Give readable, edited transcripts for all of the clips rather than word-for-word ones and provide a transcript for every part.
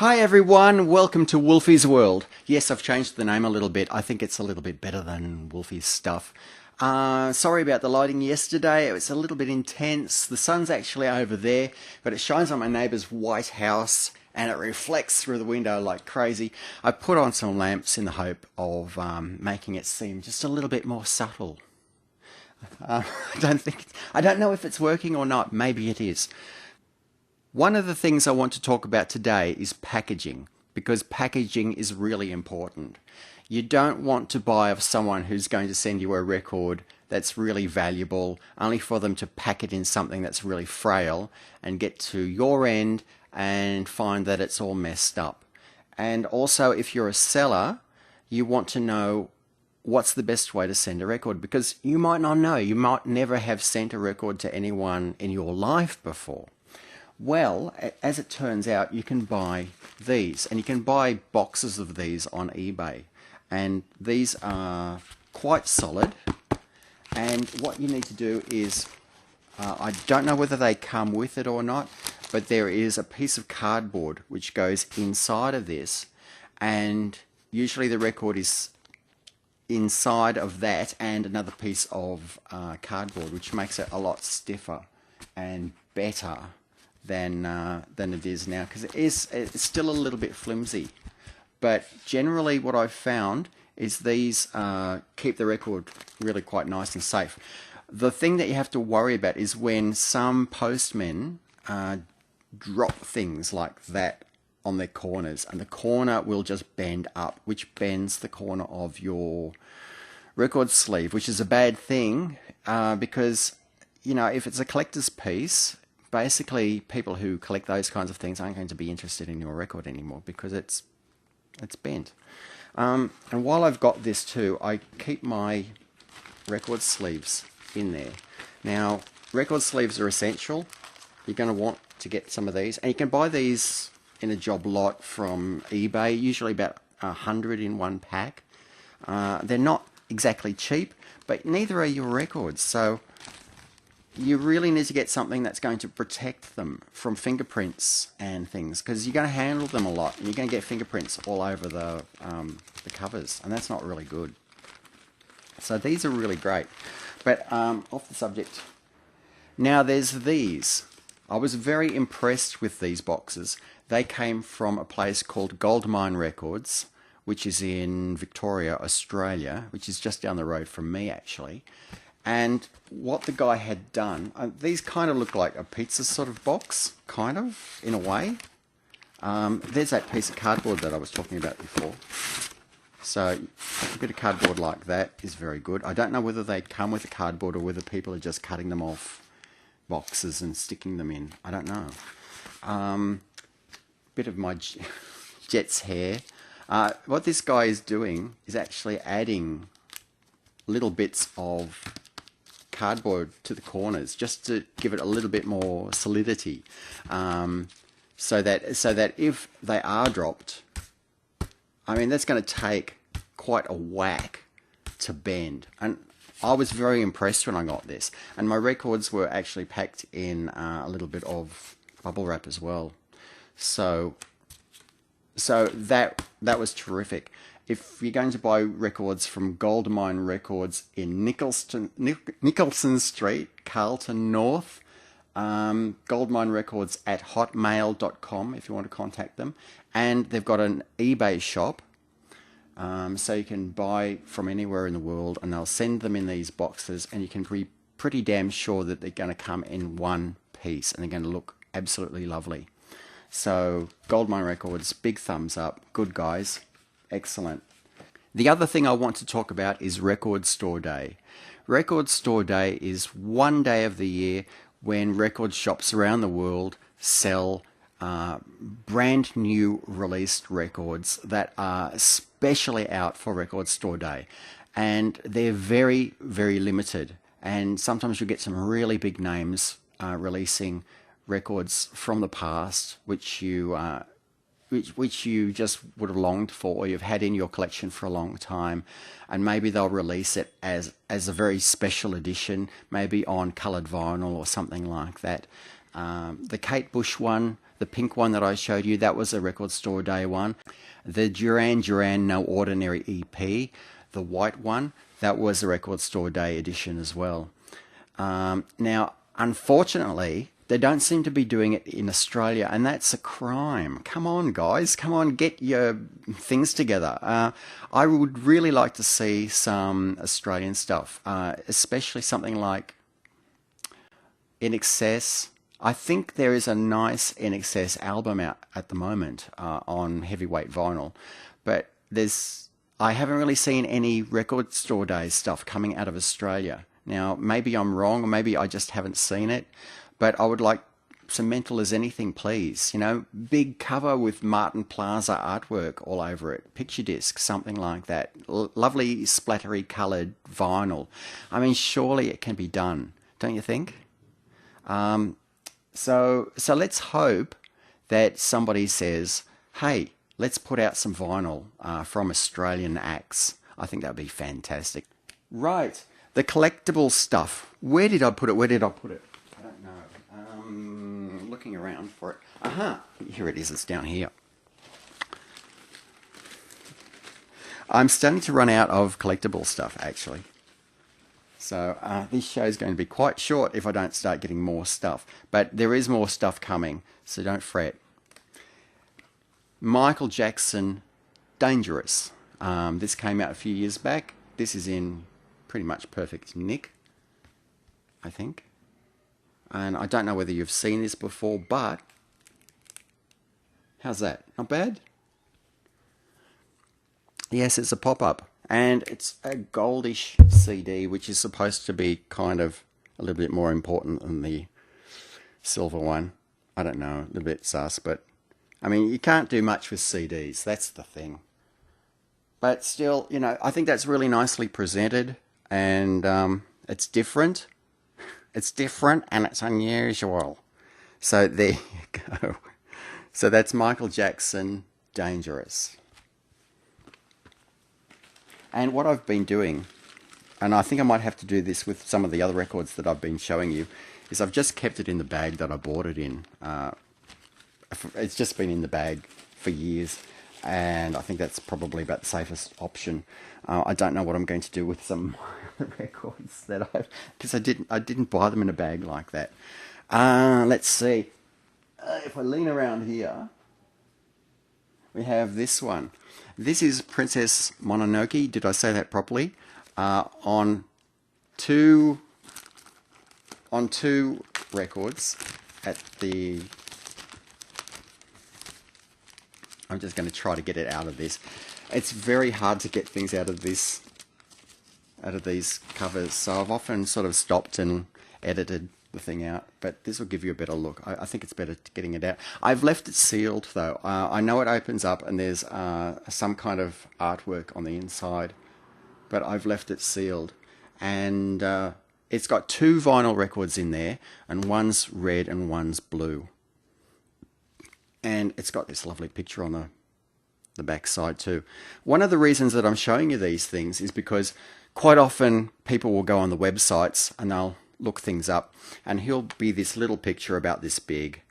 Hi everyone, welcome to Wolfie's World. Yes, I've changed the name a little bit. I think it's a little bit better than Wolfie's stuff. Sorry about the lighting yesterday. It was a little bit intense. The sun's actually over there, but it shines on my neighbour's white house and it reflects through the window like crazy. I put on some lamps in the hope of making it seem just a little bit more subtle. I don't know if it's working or not. Maybe it is. One of the things I want to talk about today is packaging, because packaging is really important. You don't want to buy off someone who's going to send you a record that's really valuable, only for them to pack it in something that's really frail and get to your end and find that it's all messed up. And also, if you're a seller, you want to know what's the best way to send a record, because you might not know. You might never have sent a record to anyone in your life before. Well, as it turns out, you can buy these, and you can buy boxes of these on eBay. And these are quite solid. And what you need to do is, I don't know whether they come with it or not, but there is a piece of cardboard which goes inside of this. And usually the record is inside of that and another piece of cardboard, which makes it a lot stiffer and better than it is now, because it's still a little bit flimsy. But generally what I've found is these keep the record really quite nice and safe. The thing that you have to worry about is when some postmen drop things like that on their corners, and the corner will just bend up, which bends the corner of your record sleeve, which is a bad thing, because, you know, if it's a collector's piece, basically people who collect those kinds of things aren't going to be interested in your record anymore because it's bent. And while I've got this too, I keep my record sleeves in there. Now, record sleeves are essential. You're going to want to get some of these, and you can buy these in a job lot from eBay, usually about 100 in one pack. They're not exactly cheap, but neither are your records, so you really need to get something that's going to protect them from fingerprints and things, because you're going to handle them a lot and you're going to get fingerprints all over the covers, and that's not really good. So these are really great. But off the subject, now there's these. I was very impressed with these boxes. They came from a place called Goldmine Records, which is in Victoria, Australia, which is just down the road from me actually. And what the guy had done, these kind of look like a pizza sort of box, kind of, in a way. There's that piece of cardboard that I was talking about before. So a bit of cardboard like that is very good. I don't know whether they come with the cardboard or whether people are just cutting them off boxes and sticking them in. I don't know. Bit of my Jet's hair. What this guy is doing is actually adding little bits of cardboard to the corners just to give it a little bit more solidity, so that if they are dropped, I mean, that's going to take quite a whack to bend. And I was very impressed when I got this, and my records were actually packed in a little bit of bubble wrap as well, so that was terrific. If you're going to buy records from Goldmine Records in Nicholson Street, Carlton North, Goldmine Records at hotmail.com if you want to contact them. And they've got an eBay shop, so you can buy from anywhere in the world, and they'll send them in these boxes, and you can be pretty damn sure that they're going to come in one piece and they're going to look absolutely lovely. So Goldmine Records, big thumbs up, good guys. Excellent. The other thing I want to talk about is Record Store Day. Record Store Day is one day of the year when record shops around the world sell brand new released records that are specially out for Record Store Day. And they're very, very limited. And sometimes you get some really big names releasing records from the past, which you just would have longed for, or you've had in your collection for a long time, and maybe they'll release it as a very special edition, maybe on coloured vinyl or something like that. The Kate Bush one, the pink one that I showed you, that was a record store day one. The Duran Duran No Ordinary EP, the white one, that was a record store day edition as well. Now, unfortunately, they don't seem to be doing it in Australia, and that's a crime. Come on, guys. Come on, get your things together. I would really like to see some Australian stuff, especially something like In Excess. I think there is a nice In Excess album out at the moment on heavyweight vinyl, but I haven't really seen any record store days stuff coming out of Australia. Now, maybe I'm wrong, or maybe I just haven't seen it, but I would like some Mental as Anything, please. You know, big cover with Martin Plaza artwork all over it, picture disc, something like that. Lovely splattery coloured vinyl. I mean, surely it can be done, don't you think? So let's hope that somebody says, hey, let's put out some vinyl from Australian acts. I think that would be fantastic. Right, the collectible stuff. Where did I put it? I don't know. Looking around for it. Aha, here it is. It's down here. I'm starting to run out of collectible stuff, actually. So this show is going to be quite short if I don't start getting more stuff. But there is more stuff coming, so don't fret. Michael Jackson, Dangerous. This came out a few years back. This is in pretty much perfect nick, I think. And I don't know whether you've seen this before, but how's that? Not bad? Yes, it's a pop-up. And it's a goldish CD, which is supposed to be kind of a little bit more important than the silver one. I don't know, a little bit sus, but I mean, you can't do much with CDs. That's the thing. But still, you know, I think that's really nicely presented, and it's different. It's different and it's unusual. So there you go. So that's Michael Jackson, Dangerous. And what I've been doing, and I think I might have to do this with some of the other records that I've been showing you, is I've just kept it in the bag that I bought it in. It's just been in the bag for years, and I think that's probably about the safest option. I don't know what I'm going to do with some records that because I didn't buy them in a bag like that. Let's see. If I lean around here, we have this one. This is Princess Mononoke. Did I say that properly? On two records at the. I'm just going to try to get it out of this. It's very hard to get things out of these covers, so I've often sort of stopped and edited the thing out, but this will give you a better look. I think it's better getting it out. I've left it sealed though. I know it opens up and there's some kind of artwork on the inside, but I've left it sealed, and it's got two vinyl records in there, and one's red and one's blue. And it's got this lovely picture on the back side too. One of the reasons that I'm showing you these things is because quite often people will go on the websites and they'll look things up, and he'll be this little picture about this big,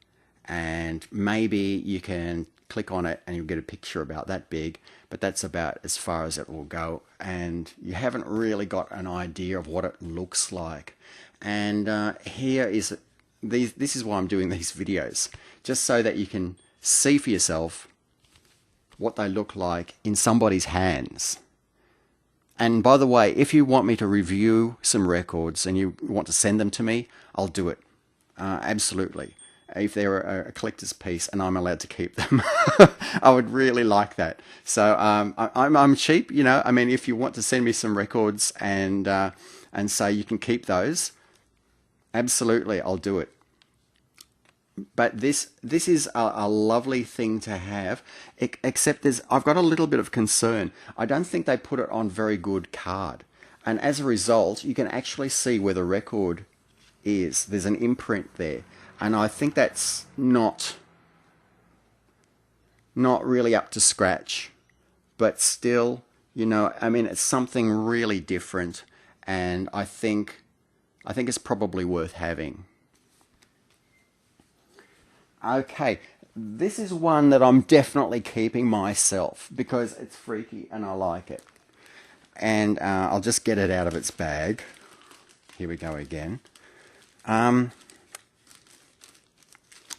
and maybe you can click on it and you'll get a picture about that big, but that's about as far as it will go, and you haven't really got an idea of what it looks like. And this is why I'm doing these videos, just so that you can see for yourself what they look like in somebody's hands. And by the way, if you want me to review some records and you want to send them to me, I'll do it. Absolutely. If they're a collector's piece and I'm allowed to keep them, I would really like that. So I'm cheap, you know. I mean, if you want to send me some records and say you can keep those, absolutely, I'll do it. But this is a lovely thing to have, except I've got a little bit of concern. I don't think they put it on very good card, and as a result, you can actually see where the record is. There's an imprint there, and I think that's not really up to scratch. But still, you know, I mean, it's something really different, and I think it's probably worth having. Okay, this is one that I'm definitely keeping myself because it's freaky and I like it. And I'll just get it out of its bag. Here we go again.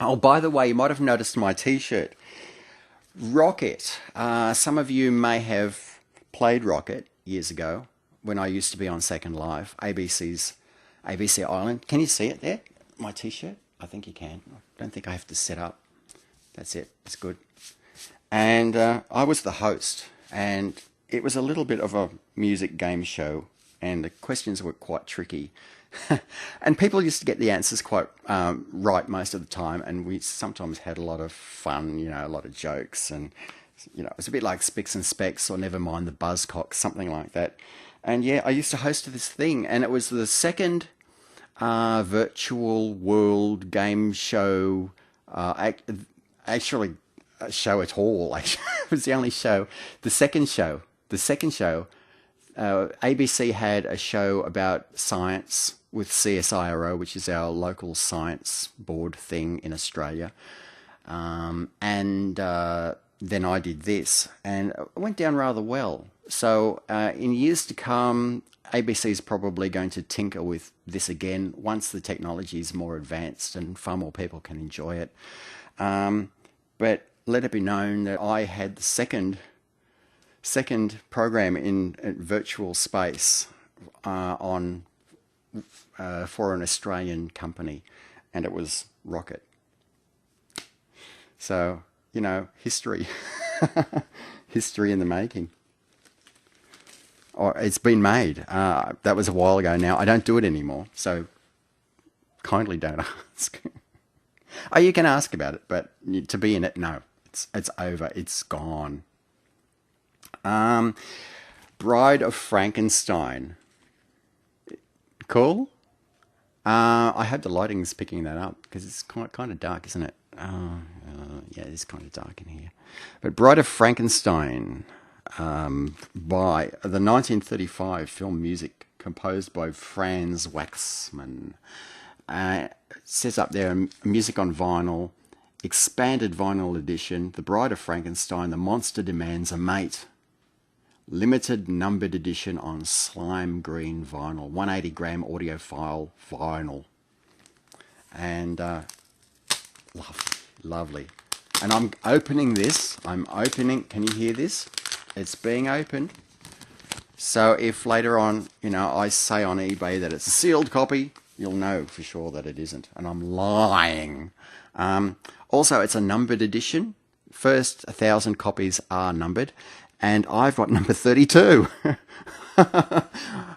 Oh, by the way, you might have noticed my t-shirt. Rocket. Some of you may have played Rocket years ago when I used to be on Second Life, ABC's ABC Island. Can you see it there? My t-shirt? I think you can. I don't think I have to set up. That's it. It's good. And I was the host, and it was a little bit of a music game show, and the questions were quite tricky. And people used to get the answers quite right most of the time, and we sometimes had a lot of fun, a lot of jokes, and it was a bit like Spicks and Specks or Never Mind the Buzzcocks, something like that. And yeah, I used to host this thing, and it was the second virtual world game show, actually a show at all. Actually, it was the only show. The second show, ABC had a show about science with CSIRO, which is our local science board thing in Australia. And then I did this, and it went down rather well. So in years to come, ABC is probably going to tinker with this again once the technology is more advanced and far more people can enjoy it. But let it be known that I had the second program in virtual space on for an Australian company, and it was Rocket. So, history. History in the making. Or it's been made. That was a while ago now. I don't do it anymore, so kindly don't ask. Oh, you can ask about it, but to be in it, no. It's over. It's gone. Bride of Frankenstein. Cool? I hope the lighting's picking that up because it's kind of dark, isn't it? Yeah, it's kind of dark in here. But Bride of Frankenstein, by the 1935 film music composed by Franz Waxman. It says up there, music on vinyl, expanded vinyl edition, The Bride of Frankenstein, The Monster Demands a Mate. Limited numbered edition on slime green vinyl, 180-gram audiophile vinyl. And lovely. And I'm opening this. Can you hear this? It's being opened. So if later on, I say on eBay that it's a sealed copy, you'll know for sure that it isn't. And I'm lying. Also, it's a numbered edition. First 1,000 copies are numbered. And I've got number 32.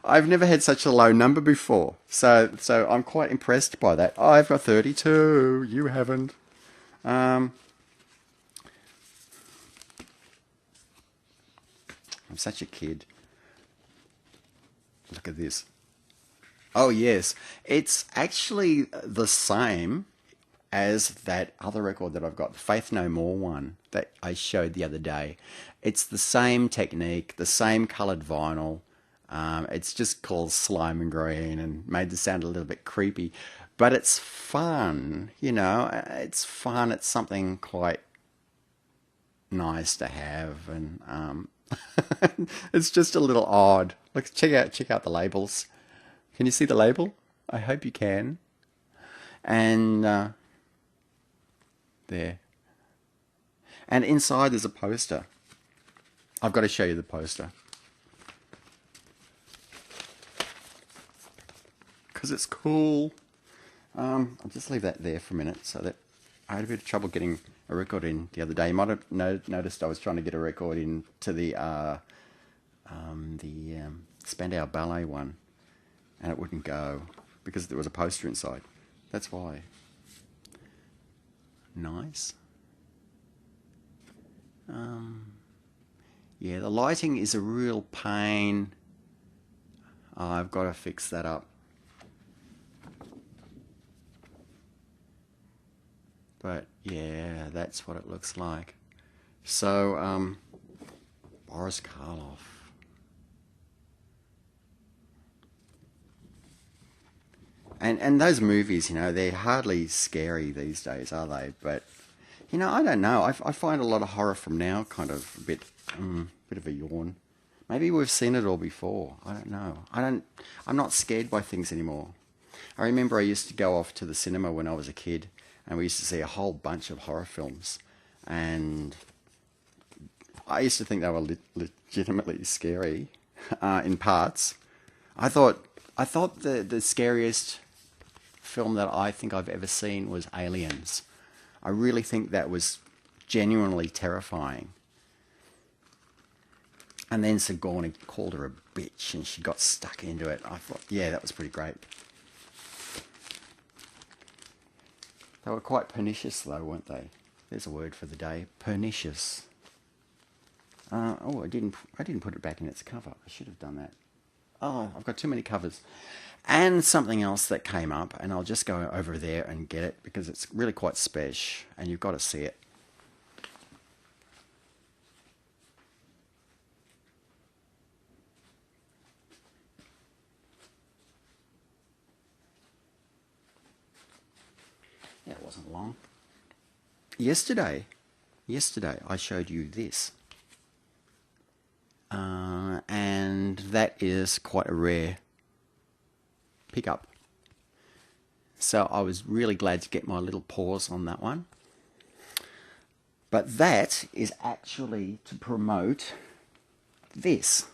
I've never had such a low number before. So I'm quite impressed by that. I've got 32. You haven't. I'm such a kid. Look at this. Oh, yes. It's actually the same as that other record that I've got, the Faith No More one that I showed the other day. It's the same technique, the same coloured vinyl. It's just called Slime and Green and made the sound a little bit creepy. But it's fun, It's fun. It's something quite nice to have. And it's just a little odd. Look, check out the labels. Can you see the label? I hope you can. And there. And inside there's a poster. I've got to show you the poster. Because it's cool. I'll just leave that there for a minute so that I had a bit of trouble getting a record in the other day. You might have noticed I was trying to get a record in to the Spandau Ballet one, and it wouldn't go because there was a poster inside. That's why. Nice. Yeah, the lighting is a real pain. I've got to fix that up. But yeah, that's what it looks like. So, Boris Karloff. And those movies, they're hardly scary these days, are they? But I don't know. I find a lot of horror from now kind of a bit of a yawn. Maybe we've seen it all before. I don't know. I'm not scared by things anymore. I remember I used to go off to the cinema when I was a kid, and we used to see a whole bunch of horror films, and I used to think they were legitimately scary in parts. I thought the scariest film that I think I've ever seen was Aliens. I really think that was genuinely terrifying. And then Sigourney called her a bitch and she got stuck into it. I thought, yeah, that was pretty great. They were quite pernicious though, weren't they? There's a word for the day. Pernicious. I didn't put it back in its cover. I should have done that. Oh, I've got too many covers. And something else that came up, and I'll just go over there and get it because it's really quite special and you've got to see it. That wasn't long. Yesterday I showed you this. And that is quite a rare pickup. So I was really glad to get my little paws on that one. But that is actually to promote this.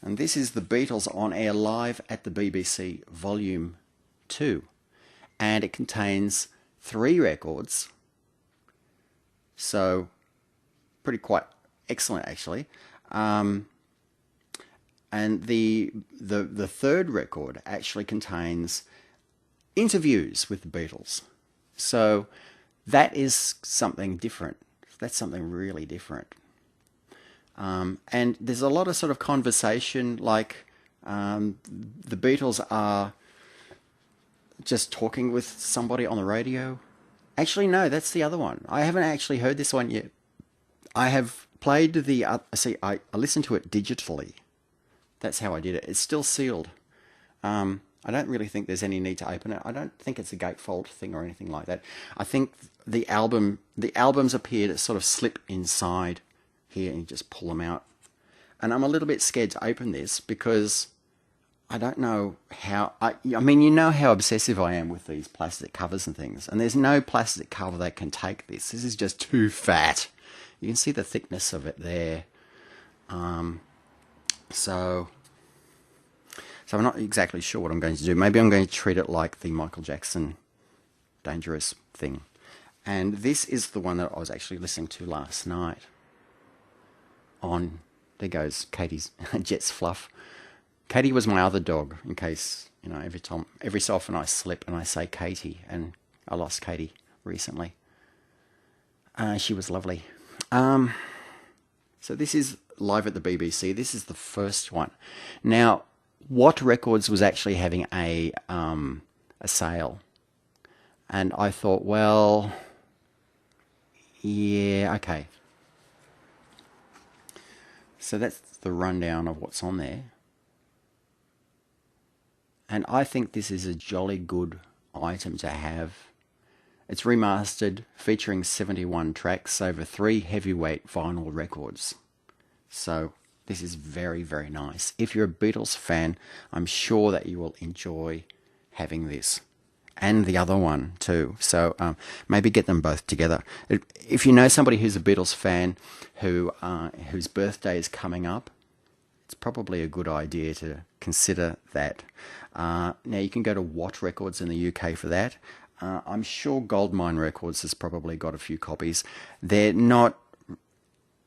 And this is the Beatles on air live at the BBC Volume 2. And it contains 3 records. So pretty quite excellent actually. And the third record actually contains interviews with the Beatles. So that is something different. That's something really different. And there's a lot of sort of conversation, like the Beatles are just talking with somebody on the radio. Actually, no, that's the other one. I haven't actually heard this one yet. I have played I listened to it digitally. That's how I did it. It's still sealed. I don't really think there's any need to open it. I don't think it's a gatefold thing or anything like that. I think the albums appear to sort of slip inside here and you just pull them out. And I'm a little bit scared to open this because I don't know how... I mean, you know how obsessive I am with these plastic covers and things. And there's no plastic cover that can take this. This is just too fat. You can see the thickness of it there. So I'm not exactly sure what I'm going to do. Maybe I'm going to treat it like the Michael Jackson Dangerous thing. And this is the one that I was actually listening to last night. There goes Katie's Jet's Fluff. Katie was my other dog, in case, every so often I slip and I say Katie, and I lost Katie recently. She was lovely. So this is live at the BBC. This is the first one. Now, What Records was actually having a sale, and I thought, well, yeah, okay. So that's the rundown of what's on there. And I think this is a jolly good item to have. It's remastered, featuring 71 tracks over 3 heavyweight vinyl records. So this is very, very nice. If you're a Beatles fan, I'm sure that you will enjoy having this. And the other one too. So maybe get them both together. If you know somebody who's a Beatles fan whose birthday is coming up, it's probably a good idea to consider that. Now you can go to What Records in the UK for that. I'm sure Goldmine Records has probably got a few copies. They're not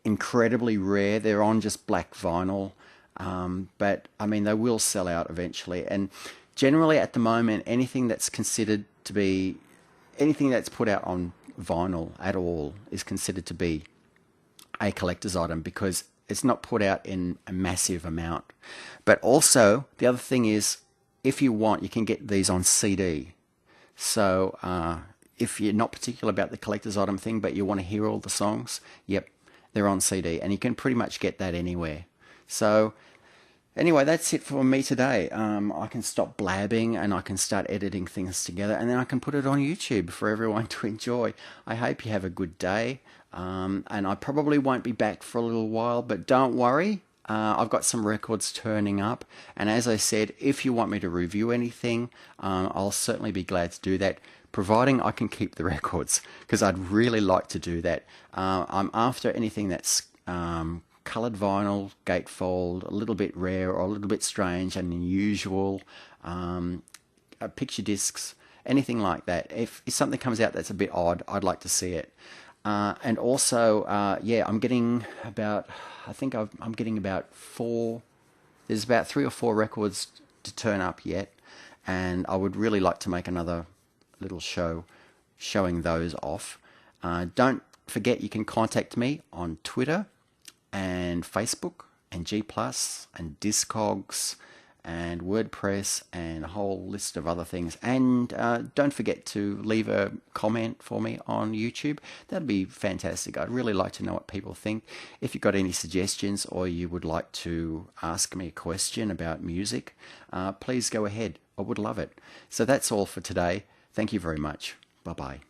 incredibly rare. They're on just black vinyl. But I mean, they will sell out eventually. And generally at the moment, anything that's considered to be, anything that's put out on vinyl at all is considered to be a collector's item because it's not put out in a massive amount. But also, the other thing is, if you want, you can get these on CD. So if you're not particular about the collector's item thing, but you want to hear all the songs, yep, they're on CD. And you can pretty much get that anywhere. So Anyway, that's it for me today. I can stop blabbing and I can start editing things together, and then I can put it on YouTube for everyone to enjoy. I hope you have a good day. And I probably won't be back for a little while, but don't worry. I've got some records turning up, and as I said, if you want me to review anything, I'll certainly be glad to do that, providing I can keep the records, because I'd really like to do that. I'm after anything that's coloured vinyl, gatefold, a little bit rare or a little bit strange and unusual, picture discs, anything like that. If something comes out that's a bit odd, I'd like to see it. And also, yeah, I'm getting about, I think I'm getting about there's about 3 or 4 records to turn up yet, and I would really like to make another little show showing those off. Don't forget you can contact me on Twitter and Facebook and G Plus and Discogs and WordPress and a whole list of other things. And don't forget to leave a comment for me on YouTube. That'd be fantastic. I'd really like to know what people think. If you've got any suggestions or you would like to ask me a question about music, please go ahead. I would love it. So that's all for today. Thank you very much. Bye-bye.